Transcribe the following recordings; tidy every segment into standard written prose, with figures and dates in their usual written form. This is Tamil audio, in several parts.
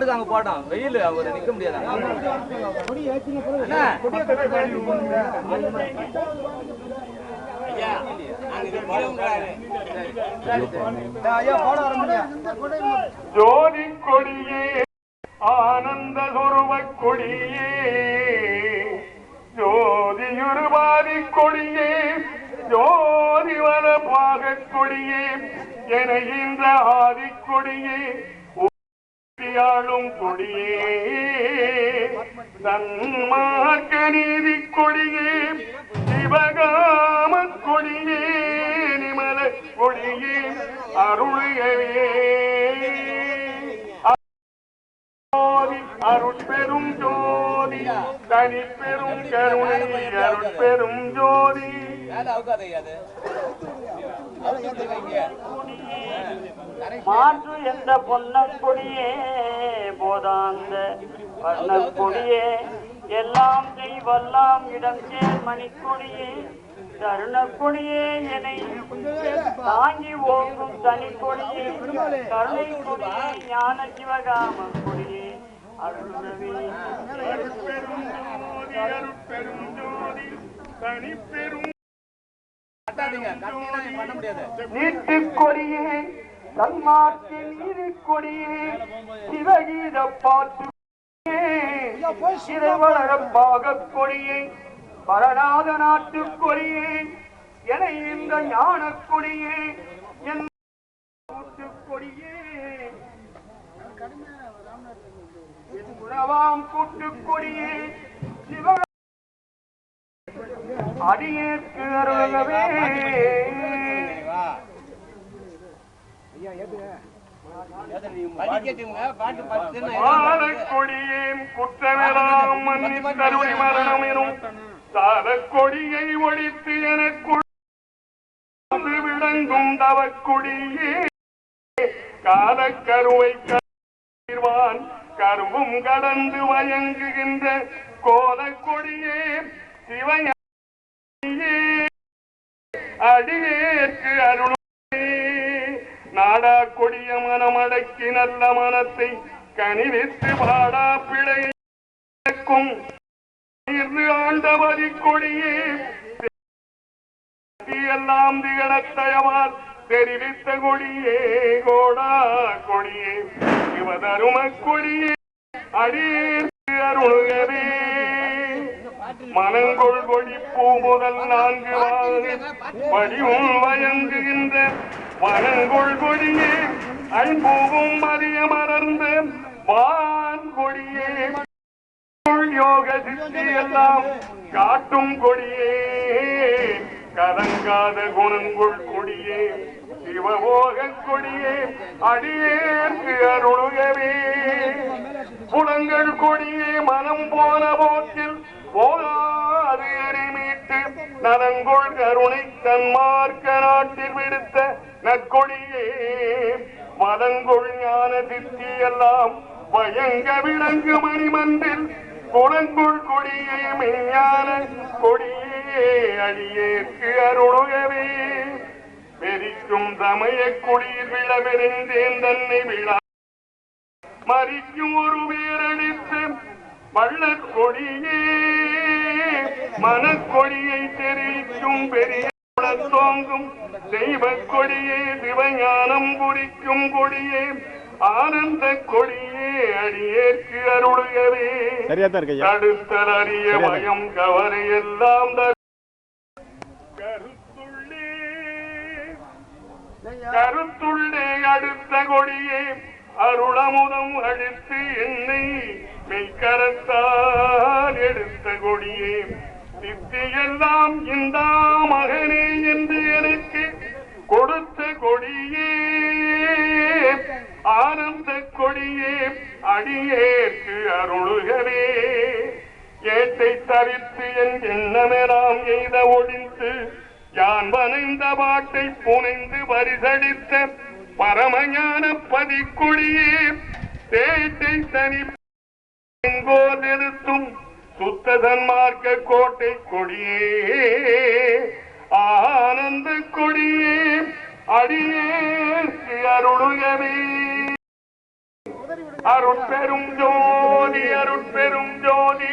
மாட்டுக்கு அங்க போட்டோம் வெயில் அவர் நிக்க முடியாது ஜோதி கொடியே ஆனந்த சொருவ கொடியே ஜோதியுருவாதி கொடியே ஜோதிவர பாக கொடியே என ஆதி கொடியே ஆளும் கொடியே சன்மார்க்க நீதி கொடியே சிவகாம கொடியே நிமல கொடியே அருளையே அருட்பெரும் ஜோதி தனிப்பெரும் கருணை அருட்பெரும் ஜோதி மாற்று என்ற பொன்னக்கொடியே போதாந்த வண்ணக்கொடியே எல்லாம் செய்வல்லாம் இடம் சேர் மணிக்கொடியே தருணக்கொடியே என்னை தாங்கி ஓங்கும் தனி கொடியே கருணை கொடியே ஞான சிவகாம கொடியே அருள்வே நீட்டு கொடியே தன்மார்க்கு நீதி கொடியே சிவகீத பாட்டு சிறைவளர பாக கொடியே பரநாத நாட்டு கொடியே என இந்த ஞான கொடியே என் கொடியே உறவாம் கூட்டு கொடியே சிவ அடியேற்கு அருளவே கொடியே குற்றமெல்லாம் மன்னித்தருளி மரணம் எனும் சாத கொடியை ஒழித்து எனக்கு விளங்கும் தவக்கொடியே காலக்கருவை கருவான் கருவும் கடந்து வயங்குகின்ற கோலக்கொடியே சிவ அடியேற்கு அருளே நாடா கொடிய மனமடக்கி நல்ல மனத்தை கனிவித்து பாடா பிழைக்கும் ஆண்டவதி கொடியே எல்லாம் திகழத்தயவால் தெரிவித்த கொடியே கோடா கொடியே சிவதரும கொடியே அடியேற்கு அருளவே மனங்கொள் கொடி பூ முதல் 4 வடிவும் வயங்குகின்ற மனங்கொள் கொடியே ஐம்பூவும் அறிய மறந்த வான் கொடியே யோக சித்தி எல்லாம் காட்டும் கொடியே கலங்காத குணங்கொள் கொடியே சிவபோக கொடியே அடியேற்கு அருளுகவே புலங்கள் கொடியே மனம் போன போக்கில் போதாது எரிமீட்டு நலங்கொள் கருணை தன்மார்க்க நாட்டில் விடுத்த நற்கொடியே மலங்கொள் ஞான சித்தி எல்லாம் பயங்க விளங்கு மணிமன்றில் குளங்குள் கொடியே மெய்ஞான கொடியே அடியேற்கு அருளுகவே வெறிக்கும் சமய கொடியில் விழவெறிந்தேன் தன்னை விழா மறிக்கும் ஒரு பேரடித்து வள்ளற்கொடியே மனக்கொடியை தெரிவிக்கும் பெரிய தோங்கும் தெய்வ கொடியே சிவஞானம் குறிக்கும் கொடியே ஆனந்த கொடியே அடியேற்கு அருளுகவே தடுத்தல் அறிய பயம் கவரை எல்லாம் கருத்துள்ளே அடுத்த கொடியே அருளமுதம் அழித்து என்னை மெய்கரத்தால் எடுத்த கொடியே சித்தியெல்லாம் இந்த மகனே என்று எனக்கு கொடுத்த கொடியே ஆனந்த கொடியே அடியேற்கு அருளுகவே ஏட்டை தவிர்த்து என் எண்ணமெல்லாம் எய்த ஒழித்து யான் வனைந்த பாட்டை புனைந்து பரிசடித்த பரமஞான பதிக்கொடியே தேட்டை தனி நிறுத்தும் சுத்த சன்மார்க்க கோட்டை கொடியே ஆனந்த கொடியே அடியேற்கு அருளுகவே அருட்பெரும் ஜோதி அருட்பெரும் ஜோதி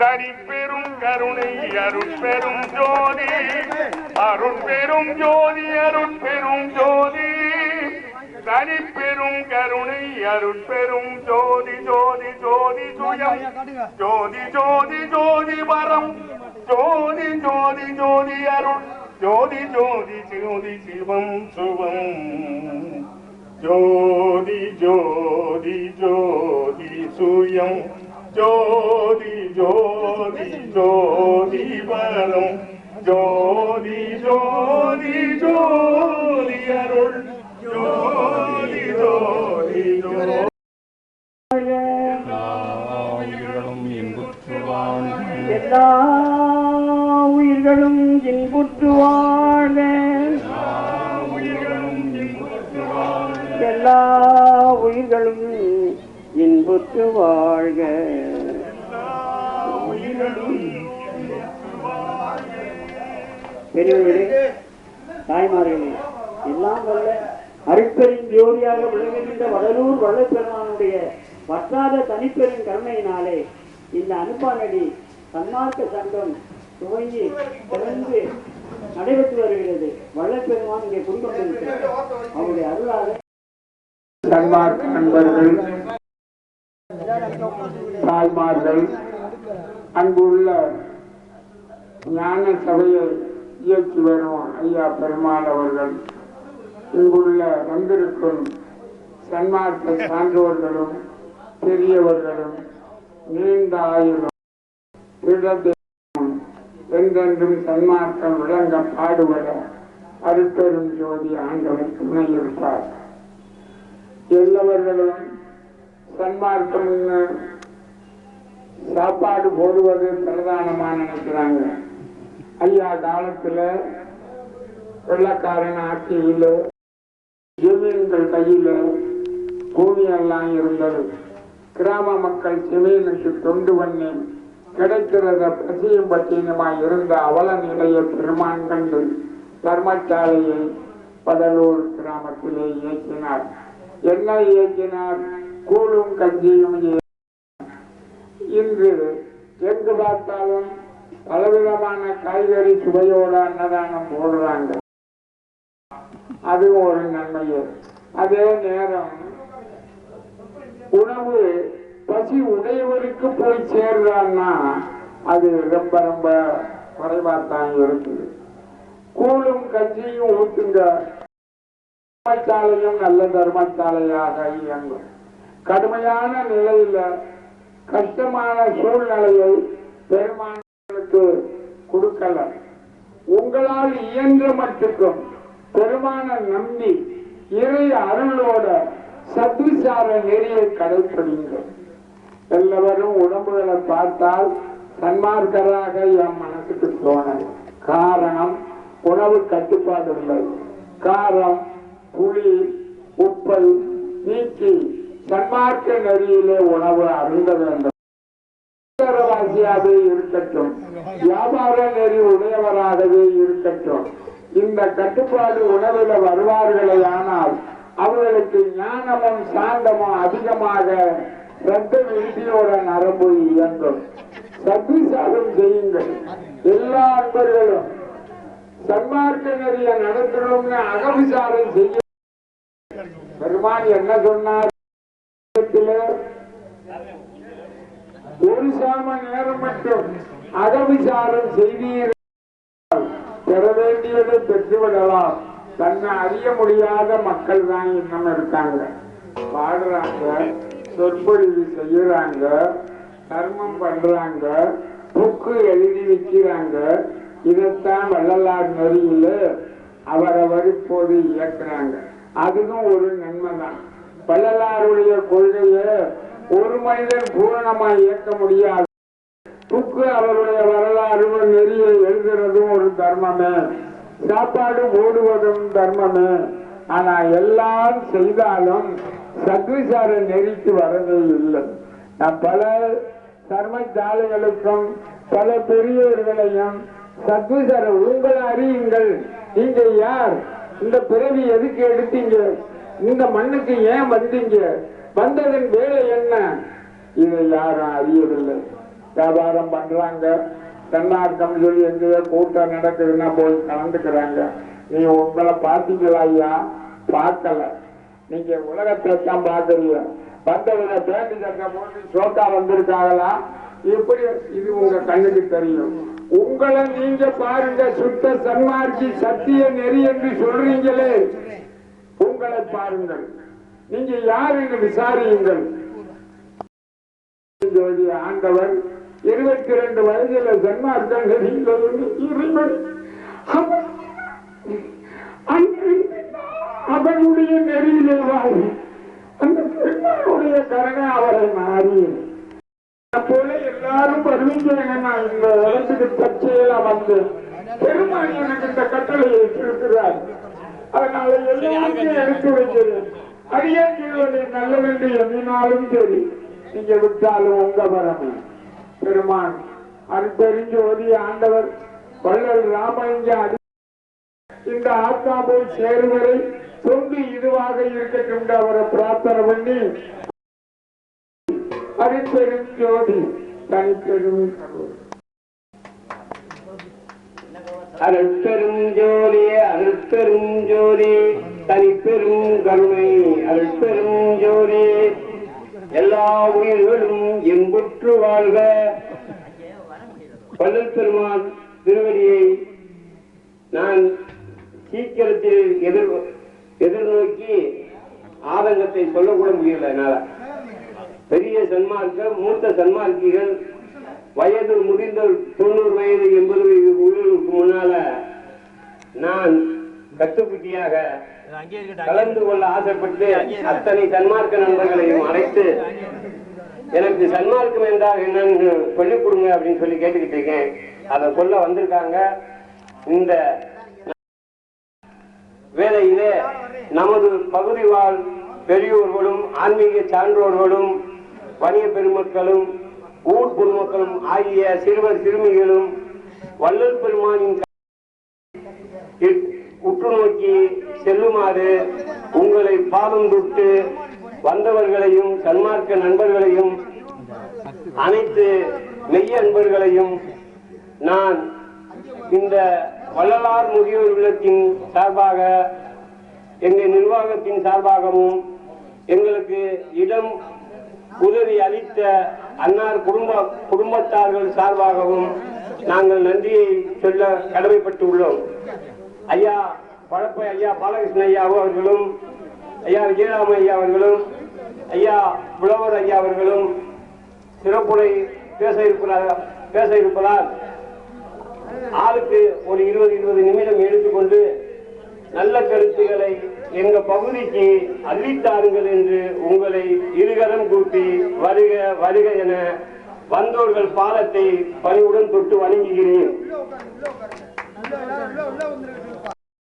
தனிப்பெரும் கருணை அருட்பெரும் ஜோதி அருட்பெரும் ஜோதி அருட்பெரும் ஜோதி தனிப்பெரும் கருணை அருட்பெரும் ஜோதி ஜோதி ஜோதி துயம் ஜோதி ஜோதி ஜோதி வரம் ஜோதி ஜோதி ஜோதி அருள் ஜோதி ஜோதி ஜோதி சிவம் சுவம் ஜோதி ஜோதி ஜோதி சுயம் ஜோதி ஜோதி ஜோதி வரம் ஜோதி ஜோதி ஜோதி அருள் ஜோதி ஜோதி ஜோதி எல்லா உயிர்களும் இன்புற்று வாழ எல்லா உயிர்களும் இன்புற்று வாழ்க பெரியவர்களே தாய்மார்களே எல்லாம் வல்ல அருட்பெரும் ஜோதியாக விளங்குகின்ற வடலூர் வள்ளற்பெருமானுடைய வற்றாத தனிப்பெரும் கருணையினாலே இந்த அனுப்பானடி சன்மார்க்க சங்கம் துவங்கி திறந்து நடைபெற்று வருகிறது. வள்ளற்பெருமான் இங்கே குடிக்கொண்டிருக்கிறார். அவருடைய அருளாக சன்மார்க்க நண்பர்கள், தாய்மார்கள், அன்புள்ள ஞான சபையை இயக்கி வரும் ஐயா பெருமாள் அவர்கள், இங்குள்ள வந்திருக்கும் சன்மார்க்க சான்றோர்களும் பெரியவர்களும் நீண்ட ஆயுளும் என்றென்றும் சன்மார்க்கம் விளங்க பாடுபட அருட்பெரும் ஜோதி ஆண்டவர் துணை இருப்பார். எல்லாவர்களும் சன்மார்க்கம் சாப்பாடு போடுவது பிரதானமா நினைக்கிறாங்க. ஐயா காலத்துல வெள்ளக்காரன் ஆட்சியில ஜமீன்கள் கையில பூமி எல்லாம் இருந்தது. கிராம மக்கள் செமீனுக்கு தொண்டு பண்ணி கிடைக்கிறத பசியும் பட்டியலுமாய் இருந்த அவல நிலையை பெருமான் கண்டு தர்மசாலையை படலூர் கிராமத்திலே இயக்கினார். என்ன இயக்கினார்? கூழும் கஞ்சியும். இன்று எங்கு பார்த்தாலும் பலவிதமான காய்கறி சுவையோட அன்னதானம் போடுறாங்க. அது ஒரு நன்மையே. அதே நேரம் உணவு பசி உடையவருக்கு போய் சேர்றான்னா அது ரொம்ப ரொம்ப குறைவாத்தான் இருக்குது. கூழும் கஞ்சியும் ஊத்துங்க. தர்மசாலையும் நல்ல தர்மசாலையாக இயங்கும். கடுமையான நிலையில கஷ்டமான சூழ்நிலையை பெருமானுக்கு கொடுக்கல. உங்களால் இயன்ற மட்டுக்கும் பெருமான நம்பி இறை அருளோட சத்விசார நெறியை கடைப்பிடிங்க. எல்லாரும் உடம்புகளை பார்த்தால் சன்மார்க்கராக என் மனசுக்கு தோணல். காரணம், உணவு கட்டுப்பாடு இல்லை. காரம், புளி, உப்பை நீக்கி சன்மார்க்க நெறியிலே உணவு அருந்த வேண்டும். வாசியாகவே இருக்கட்டும், வியாபார நெறி உடையவராகவே இருக்கட்டும். இந்த கட்டுப்பாடு உணவுல வருவார்களே ஆனால் அவர்களுக்கு ஞானமும் சாந்தமும் அதிகமாக ரத்த விருத்தியோட நரம்பு இயங்கும். சத்விசாரம் செய்யுங்கள். எல்லா அன்பர்களும் சன்மார்க்க நெறிய நடத்தணும்னு அகவிசாரம் செய்ய பெருமான் என்ன சொன்னார்? ஒரு சாம நேரம் மட்டும் அகவிசாரம் செய்தீர்கள் பெற வேண்டியதை பெற்றுவிடலாம். தன்னை அறிய முடியாத மக்கள் தான் இன்னும் இருக்காங்க. பாடுறாங்க, சொற்பொழிவு செய்யறாங்க, தர்மம் பண்றாங்க, புக்கு எழுதி வைக்கிறாங்க. இதைத்தான் வள்ளலார் நெறியில அவரவர் இப்போது இயக்குறாங்க. அதுவும் ஒரு நன்மை தான். வள்ளலாருடைய கொள்கைய ஒரு மனிதன் பூரணமா இயக்க முடியாது. புக்கு அவருடைய வரலாறு நெறியை எழுதுறதும் ஒரு தர்மமே, சாப்பாடு போடுவதும் தர்மமே. ஆனா எல்லாம் செய்தாலும் சத்விசார நெறிக்கு வரவே இல்லை. நான் பல தர்மசாலைகளுக்கும் பல பெரியவர்களையும் சத்விசார உங்களை அறியுங்கள். நீங்க யார்? இந்த பிறவி எதுக்கு எடுத்தீங்க? இந்த மண்ணுக்கு ஏன் வந்தீங்க? வந்ததன் வேலை என்ன? இதை யாரும் அறியவில்லை. வியாபாரம் பண்றாங்க, தன்னார்த்தம் சொல்லி எங்கேயோ கூட்டம் நடக்குதுன்னா போய் கலந்துக்கிறாங்க. நீ உங்களை பார்த்தீங்களா ஐயா? பார்க்கல. நீங்க உலகத்தை தான் பாக்குறீங்க. வந்தவங்க பேண்டு சட்டை போட்டு சோக்கா வந்திருக்காங்களா? எப்படி இது உங்க கண்ணுக்கு தெரியும்? உங்களை நீங்க பாருங்க, சுத்த சன்மார்க்கி சத்திய நெறி என்று சொல்றீங்களே, உங்களை பாருங்கள். நீங்க யார் என்று விசாரியுங்கள். ஜோதி ஆண்டவர் 22 வயதில் சன்மார்க்கம் இறைவன் அவனுடைய நெறியிலே வாழி அந்த பெருமானுடைய கருணை அவரை மாறி போல எல்லாரும் வருவீங்கன்னா இந்த இடத்துக்கு தற்செயலா வந்து பெருமான் எனக்கு இந்த கட்டளையை இருக்கிறார். அதனால எல்லாருக்கும் எடுத்து வைக்கிறேன். அடியான் செய்வதை நல்லவென்று எண்ணினாலும் சரி, நீங்க விட்டாலும் உங்க வரமே. பெருமான் அருட்பெருஞ்சோதி ஆண்டவர் வள்ளல் ராமலிங்க இந்த ஆத்மா போய் சேருவரை தொண்டு இதுவாக இருக்கட்டும் அவரை பிரார்த்தனை பண்ணி அருட்பெரும் ஜோதி தனிப்பெரும் அருட்பெரும் ஜோதி அருட்பெரும் ஜோதி தனிப்பெரும் கருணை அருட்பெரும் ஜோதி எல்லா உயிர்களும் என்புற்று வாழ்க. வள்ளல் பெருமான் திருவடியை நான் சீக்கிரத்தில் எதிர்நோக்கி ஆதங்கத்தை சொல்லக்கூட முடியல. என்னால பெரிய சன்மார்க்க மூத்த சன்மார்க்கிகள் வயது முடிந்த 90 வயது 80 வயதுக்கு முன்னால நான் கட்டுக்குட்டியாக கலந்து கொள்ள ஆசைப்பட்டு அத்தனை சன்மார்க்க நண்பர்களையும் அழைத்து எனக்கு சன்மார்க்கம் என்றால் என்னன்னு சொல்லிக் கொடுங்க அப்படின்னு சொல்லி கேட்டுக்கிட்டு இருக்கேன். அதை சொல்ல வந்திருக்காங்க. இந்த வேளையிலே நமது பகுதி வாழ் பெரியோர்களும் ஆன்மீக சான்றோர்களும் வணிக பெருமக்களும் ஊர் பொதுமக்களும் ஆகிய சிறுவர் சிறுமிகளும் வள்ளல் பெருமானின் உற்று நோக்கி செல்லுமாறு உங்களை பாதம் தொட்டு வந்தவர்களையும் சன்மார்க்க நண்பர்களையும் அனைத்து மெய்ய அன்பர்களையும் நான் இந்த வள்ளலார் முதியோர் இல்லத்தின் சார்பாக எங்கள் நிர்வாகத்தின் சார்பாகவும் எங்களுக்கு இடம் உதவி அளித்த அன்னார் குடும்பத்தார்கள் சார்பாகவும் நாங்கள் நன்றியை சொல்ல கடமைப்பட்டு உள்ளோம். ஐயா பழப்பை ஐயா பாலகிருஷ்ண ஐயா அவர்களும் ஐயா விஜயராம ஐயா அவர்களும் ஐயா புலவர் ஐயா அவர்களும் சிறப்புரை பேச இருப்பதால் ஆளுக்கு ஒரு 20 நிமிடம் எடுத்துக்கொண்டு நல்ல கருத்துக்களை எங்க பகுதிக்கு அள்ளித்தாருங்கள் என்று உங்களை இருகரம் கூப்பி வருக வருக என வந்தோர்கள் பாதத்தை பணிவுடன் தொட்டு வணங்குகிறேன்.